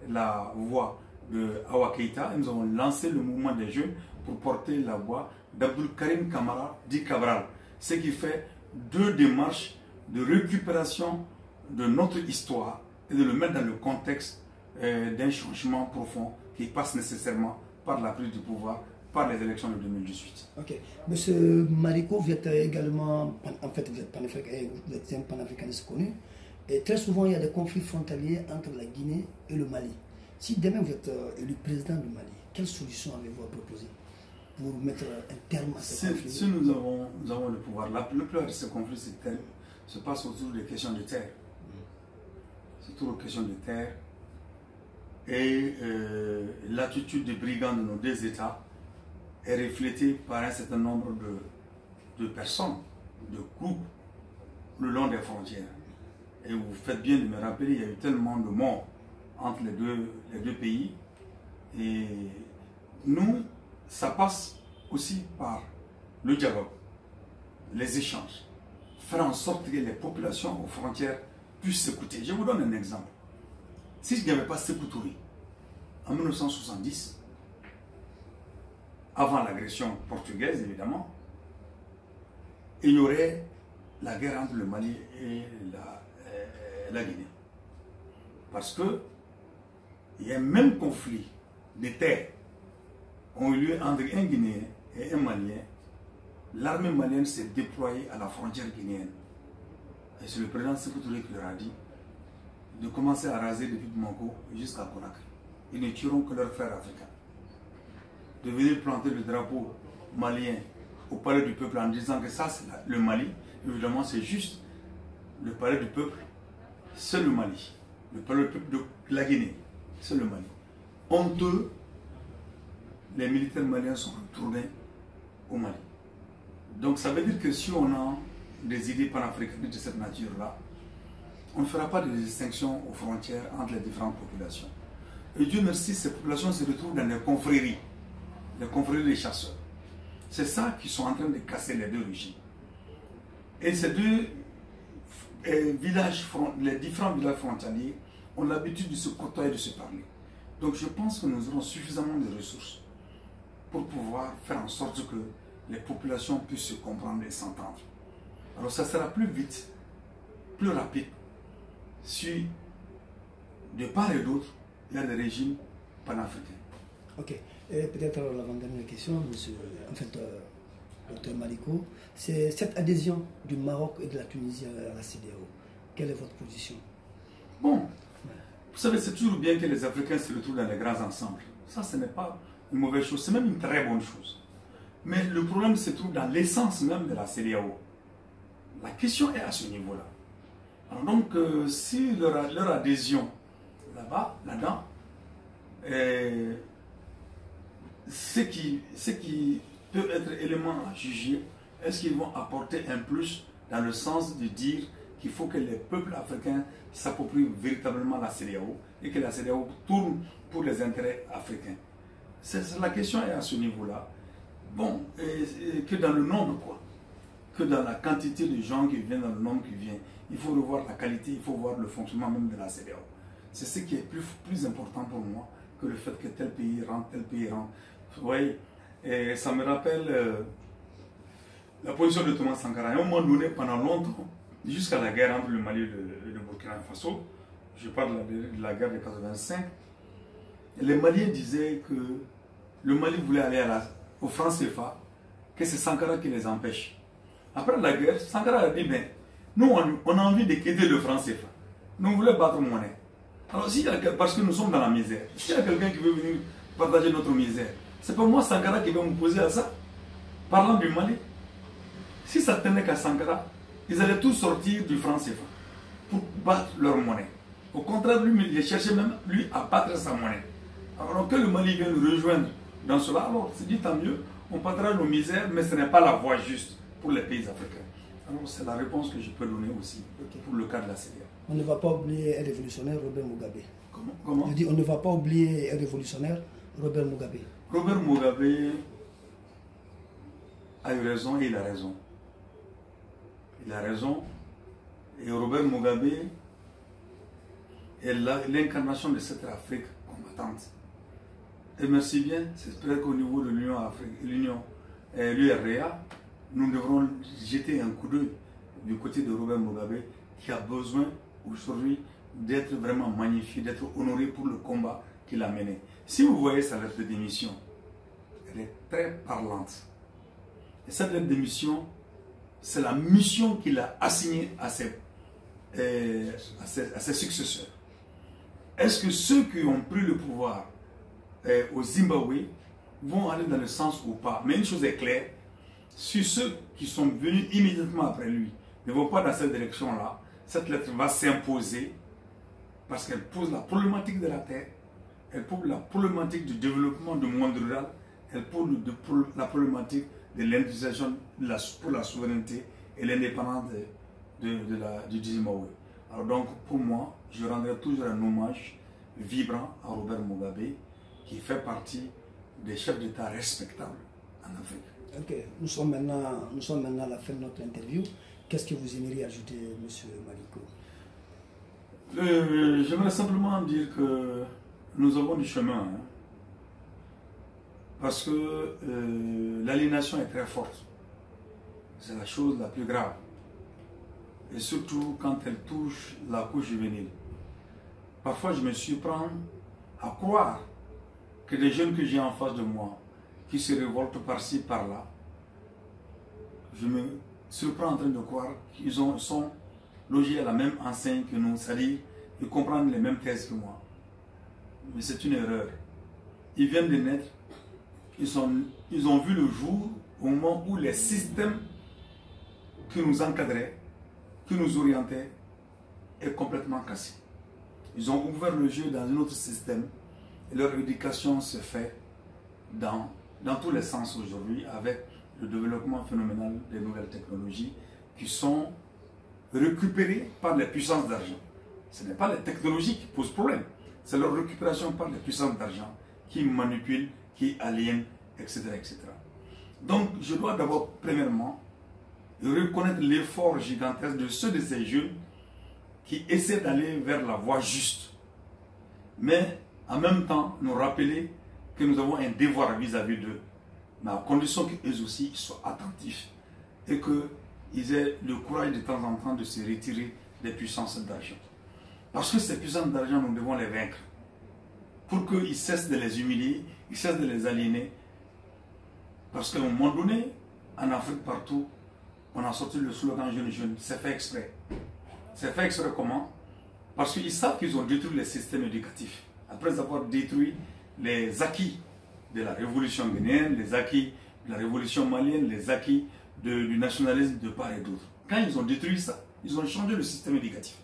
la voix de Awa Keïta, et nous avons lancé le mouvement des jeunes pour porter la voix d'Abdul Karim Kamara dit Cabral, ce qui fait 2 démarches de récupération de notre histoire et de le mettre dans le contexte d'un changement profond qui passe nécessairement par la prise du pouvoir, par les élections de 2018. Ok. Monsieur Maliko, vous êtes également, en fait, vous êtes un panafricaniste connu. Et très souvent, il y a des conflits frontaliers entre la Guinée et le Mali. Si demain vous êtes élu président du Mali, quelle solution avez-vous à proposer pour mettre un terme à ces conflits? Si nous avons le pouvoir, la plupart de ces conflits se passent autour des questions de terre. C'est autour des questions de terre. Et l'attitude des brigands de nos deux États est reflétée par un certain nombre de personnes, de groupes, le long des frontières. Et vous faites bien de me rappeler, il y a eu tellement de morts entre les deux pays. Et nous, ça passe aussi par le dialogue, les échanges, faire en sorte que les populations aux frontières puissent s'écouter. Je vous donne un exemple. Si il n'y avait pas Sékou Touré, en 1970, avant l'agression portugaise évidemment, il y aurait la guerre entre le Mali et la Guinée. Parce que il y a un même conflit de terres ont eu lieu entre un Guinéen et un Malien. L'armée malienne s'est déployée à la frontière guinéenne. Et c'est le président Sékou Touré qui leur a dit de commencer à raser depuis Bamako jusqu'à Conakry. Ils ne tueront que leurs frères africains. De venir planter le drapeau malien au palais du peuple en disant que ça c'est le Mali. Évidemment c'est juste le palais du peuple, c'est le Mali. Le palais du peuple de la Guinée, c'est le Mali. Honteux, les militaires maliens sont retournés au Mali. Donc ça veut dire que si on a des idées panafricaines de cette nature-là, on ne fera pas de distinction aux frontières entre les différentes populations. Et Dieu merci, ces populations se retrouvent dans les confréries des chasseurs. C'est ça qui sont en train de casser les deux régimes. Et ces deux villages, les différents villages frontaliers, ont l'habitude de se côtoyer, de se parler. Donc je pense que nous aurons suffisamment de ressources pour pouvoir faire en sorte que les populations puissent se comprendre et s'entendre. Alors ça sera plus vite, plus rapide, si de part et d'autre, il y a des régimes panafricains. Ok. Et peut-être l'avant-dernière question, monsieur, docteur Maliko, c'est cette adhésion du Maroc et de la Tunisie à la CEDEAO. Quelle est votre position? Bon, vous savez, c'est toujours bien que les Africains se retrouvent dans les grands ensembles. Ça, ce n'est pas une mauvaise chose, c'est même une très bonne chose. Mais le problème se trouve dans l'essence même de la CEDEAO. La question est à ce niveau-là. Alors donc, si leur adhésion là-dedans, ce qui peut être élément à juger, est-ce qu'ils vont apporter un plus dans le sens de dire qu'il faut que les peuples africains s'approprient véritablement la CEDEAO et que la CEDEAO tourne pour les intérêts africains. La question est à ce niveau-là. Bon, que dans le nombre, quoi. Que dans la quantité de gens qui viennent, dans le nombre qui vient. Il faut revoir la qualité, il faut voir le fonctionnement même de la CEDEAO. C'est ce qui est plus important pour moi que le fait que tel pays rentre, tel pays rentre. Vous voyez, et ça me rappelle la position de Thomas Sankara. À un moment donné, pendant longtemps, jusqu'à la guerre entre le Mali et le Burkina Faso, je parle de la guerre de 85, les Maliens disaient que le Mali voulait aller au franc CFA, que c'est Sankara qui les empêche. Après la guerre, Sankara a dit, ben, nous on a envie de quitter le franc CFA. Nous voulons battre monnaie. Alors, parce que nous sommes dans la misère, s'il y a quelqu'un qui veut venir partager notre misère, c'est pas moi Sankara qui va me poser à ça. Parlant du Mali, si ça tenait qu'à Sankara, ils allaient tous sortir du franc CFA pour battre leur monnaie. Au contraire, lui, il cherchait même lui à battre sa monnaie. Alors que le Mali vient nous rejoindre dans cela, alors c'est dit tant mieux, on partagera nos misères, mais ce n'est pas la voie juste pour les pays africains. Alors c'est la réponse que je peux donner aussi pour le cas de la CEDEAO. On ne va pas oublier un révolutionnaire, Robert Mugabe. Comment? Je dis, on ne va pas oublier un révolutionnaire, Robert Mugabe. Robert Mugabe a eu raison et il a raison. Il a raison. Et Robert Mugabe est l'incarnation de cette Afrique combattante. Et merci bien, c'est peut-être qu'au niveau de l'URA, nous devrons jeter un coup d'œil du côté de Robert Mugabe qui a besoin aujourd'hui d'être vraiment magnifié, d'être honoré pour le combat qu'il a mené. Si vous voyez sa lettre de démission, elle est très parlante. Et cette lettre de démission, c'est la mission qu'il a assignée à ses successeurs. Est-ce que ceux qui ont pris le pouvoir au Zimbabwe vont aller dans le sens ou pas. Mais une chose est claire, sur ceux qui sont venus immédiatement après lui, ne vont pas dans cette direction-là, cette lettre va s'imposer parce qu'elle pose la problématique de la terre, elle pose la problématique du développement du monde rural, elle pose la problématique de l'industrialisation pour la souveraineté et l'indépendance du Zimbabwe. Alors donc, pour moi, je rendrai toujours un hommage vibrant à Robert Mugabe, qui fait partie des chefs d'État respectables en Afrique. Ok, nous sommes maintenant à la fin de notre interview. Qu'est-ce que vous aimeriez ajouter, M. Maliko? J'aimerais simplement dire que nous avons du chemin. Hein, parce que l'aliénation est très forte. C'est la chose la plus grave. Et surtout quand elle touche la couche juvénile. Parfois, je me surprends à croire que les jeunes que j'ai en face de moi, qui se révoltent par-ci, par-là, je me surprends en train de croire qu'ils sont logés à la même enseigne que nous, c'est-à-dire ils comprennent les mêmes thèses que moi. Mais c'est une erreur. Ils viennent de naître, ils ont vu le jour au moment où les systèmes qui nous encadraient, qui nous orientaient, est complètement cassé. Ils ont ouvert le jeu dans un autre système et leur éducation se fait dans tous les sens aujourd'hui avec le développement phénoménal des nouvelles technologies qui sont récupérées par les puissances d'argent. Ce n'est pas les technologies qui posent problème, c'est leur récupération par les puissances d'argent qui manipulent, qui aliènent, etc., etc. Donc je dois d'abord, premièrement, reconnaître l'effort gigantesque de ceux de ces jeunes qui essaient d'aller vers la voie juste. Mais en même temps, nous rappeler que nous avons un devoir vis-à-vis d'eux, mais à condition qu'eux aussi soient attentifs et qu'ils aient le courage de temps en temps de se retirer des puissances d'argent. Parce que ces puissances d'argent, nous devons les vaincre. Pour qu'ils cessent de les humilier, ils cessent de les aliéner. Parce qu'à un moment donné, en Afrique partout, on a sorti le slogan Jeune Jeune. C'est fait exprès. C'est fait exprès comment? Parce qu'ils savent qu'ils ont détruit les systèmes éducatifs. Après avoir détruit les acquis de la révolution guinéenne, les acquis de la révolution malienne, les acquis du nationalisme de part et d'autre. Quand ils ont détruit ça, ils ont changé le système éducatif.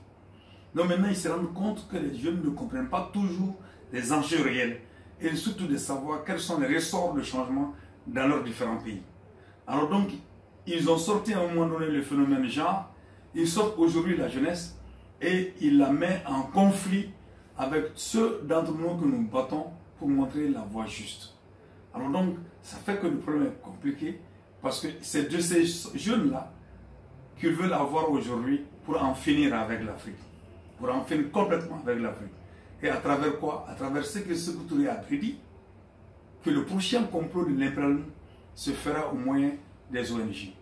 Donc maintenant, ils se rendent compte que les jeunes ne comprennent pas toujours les enjeux réels et surtout de savoir quels sont les ressorts de changement dans leurs différents pays. Alors donc, ils ont sorti à un moment donné le phénomène genre, ils sortent aujourd'hui la jeunesse et ils la mettent en conflit avec ceux d'entre nous que nous battons pour montrer la voie juste. Alors donc, ça fait que le problème est compliqué parce que c'est de ces jeunes-là qu'ils veulent avoir aujourd'hui pour en finir avec l'Afrique, pour en finir complètement avec l'Afrique. Et à travers quoi? À travers ce que Sékou Touré a prédit, que le prochain complot de l'impérialisme se fera au moyen des ONG.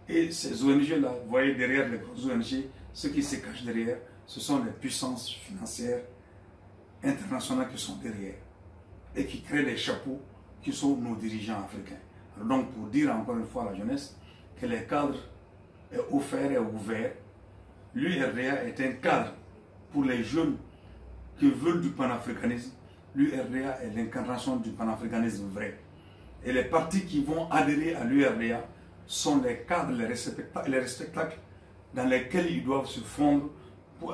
Et ces ONG-là, vous voyez derrière les grosses ONG, ce qui se cache derrière, ce sont les puissances financières internationales qui sont derrière et qui créent des chapeaux qui sont nos dirigeants africains. Alors donc, pour dire encore une fois à la jeunesse que les cadres est offert et ouvert, l'URDA est un cadre pour les jeunes qui veulent du panafricanisme. L'URDA est l'incarnation du panafricanisme vrai. Et les partis qui vont adhérer à l'URDA sont les cadres, les respectables dans lesquels ils doivent se fondre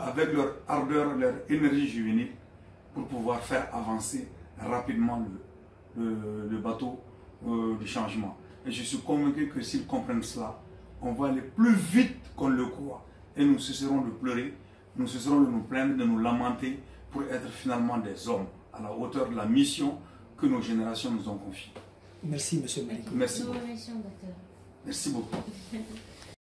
avec leur ardeur, leur énergie juvénile pour pouvoir faire avancer rapidement le bateau du changement. Et je suis convaincu que s'ils comprennent cela, on va aller plus vite qu'on le croit. Et nous cesserons de pleurer, nous cesserons de nous plaindre, de nous lamenter pour être finalement des hommes à la hauteur de la mission que nos générations nous ont confiée. Merci, M. Maliko. Merci beaucoup. Merci beaucoup. Merci beaucoup.